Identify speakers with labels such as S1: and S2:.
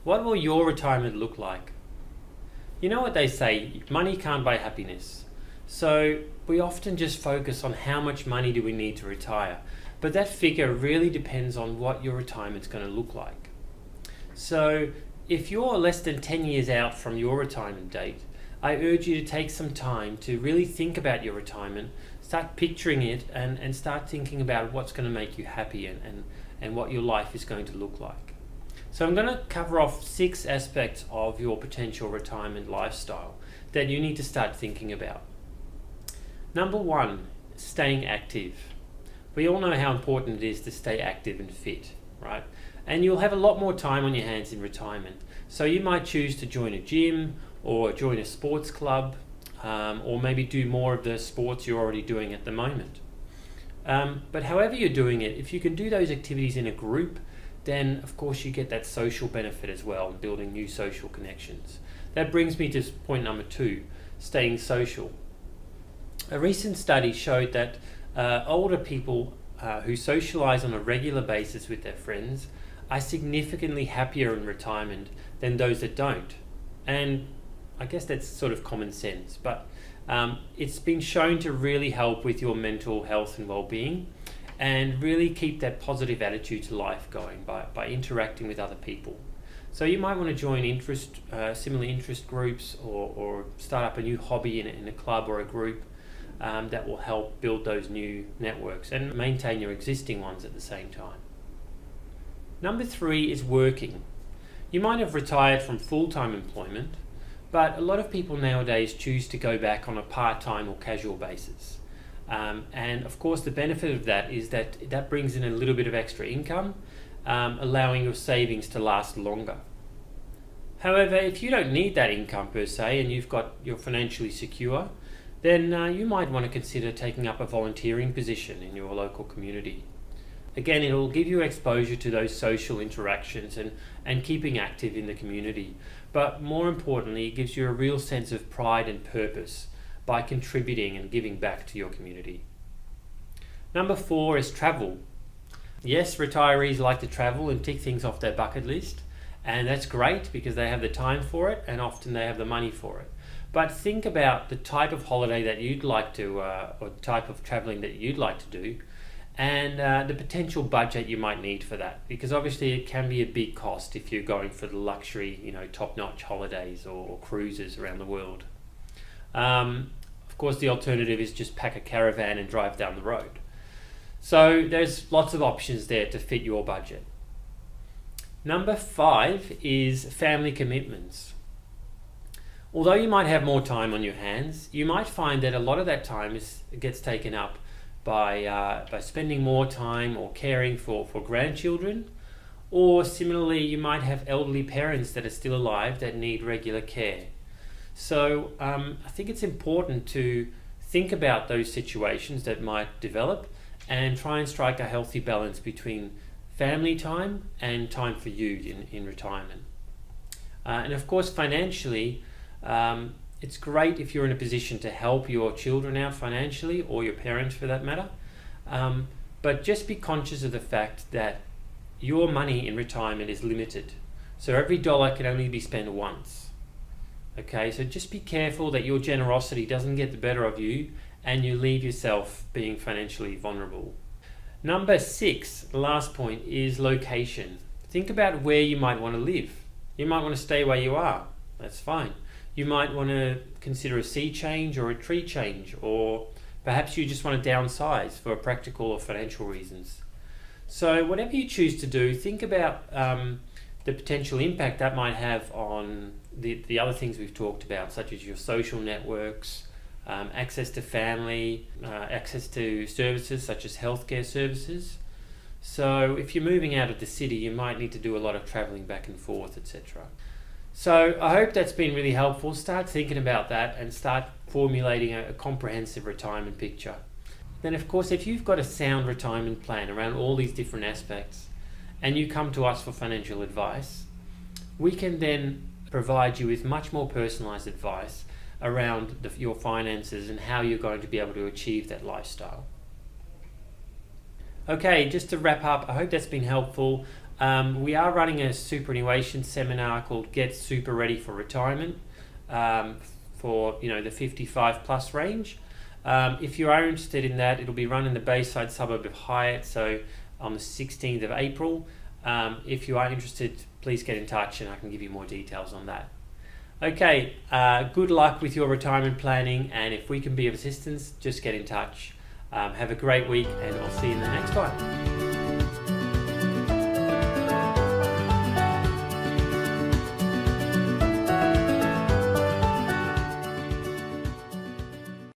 S1: What will your retirement look like? You know what they say, money can't buy happiness. So we often just focus on how much money do we need to retire. But that figure really depends on what your retirement's going to look like. So if you're less than 10 years out from your retirement date, I urge you to take some time to really think about your retirement, start picturing it, and start thinking about what's going to make you happy and what your life is going to look like. So I'm going to cover off 6 aspects of your potential retirement lifestyle that you need to start thinking about. Number 1, staying active. We all know how important it is to stay active and fit, right? And you'll have a lot more time on your hands in retirement. So you might choose to join a gym or join a sports club, or maybe do more of the sports you're already doing at the moment. But however you're doing it, if you can do those activities in a group, then of course you get that social benefit as well, building new social connections. That brings me to point number 2, staying social. A recent study showed that older people who socialize on a regular basis with their friends are significantly happier in retirement than those that don't. And I guess that's sort of common sense, but it's been shown to really help with your mental health and well-being, and really keep that positive attitude to life going by interacting with other people. So you might want to join similar interest groups, or start up a new hobby in a club or a group that will help build those new networks and maintain your existing ones at the same time. Number 3 is working. You might have retired from full-time employment, but a lot of people nowadays choose to go back on a part-time or casual basis. And of course the benefit of that is that brings in a little bit of extra income, allowing your savings to last longer. However, if you don't need that income per se, and you're financially secure, then you might want to consider taking up a volunteering position in your local community. Again, it will give you exposure to those social interactions and keeping active in the community. But more importantly, it gives you a real sense of pride and purpose by contributing and giving back to your community. Number 4 is travel. Yes, retirees like to travel and tick things off their bucket list, and that's great because they have the time for it and often they have the money for it. But think about the type of holiday that you'd like to, or type of traveling that you'd like to do, and the potential budget you might need for that, because obviously it can be a big cost if you're going for the luxury, top-notch holidays or cruises around the world. Of course, the alternative is just pack a caravan and drive down the road. So there's lots of options there to fit your budget. Number 5 is family commitments. Although you might have more time on your hands, you might find that a lot of that time gets taken up by spending more time or caring for grandchildren, or similarly you might have elderly parents that are still alive that need regular care. So I think it's important to think about those situations that might develop and try and strike a healthy balance between family time and time for you in retirement. And of course, financially, it's great if you're in a position to help your children out financially, or your parents for that matter. But just be conscious of the fact that your money in retirement is limited. So every dollar can only be spent once. Okay, so just be careful that your generosity doesn't get the better of you and you leave yourself being financially vulnerable. Number 6, the last point, is location. Think about where you might want to live. You might want to stay where you are. That's fine. You might want to consider a sea change or a tree change, or perhaps you just want to downsize for practical or financial reasons. So whatever you choose to do, think about the potential impact that might have on the other things we've talked about, such as your social networks, access to family, access to services such as healthcare services. So if you're moving out of the city, you might need to do a lot of traveling back and forth, etc. So I hope that's been really helpful. Start thinking about that and start formulating a comprehensive retirement picture. Then of course, if you've got a sound retirement plan around all these different aspects and you come to us for financial advice, we can then provide you with much more personalized advice around your finances and how you're going to be able to achieve that lifestyle. Okay, just to wrap up, I hope that's been helpful. We are running a superannuation seminar called Get Super Ready for Retirement for the 55 plus range. If you are interested in that, it'll be run in the Bayside suburb of Hyatt, so on the 16th of April. If you are interested, please get in touch and I can give you more details on that. Okay, good luck with your retirement planning, and if we can be of assistance, just get in touch. Have a great week, and I'll see you in the next one.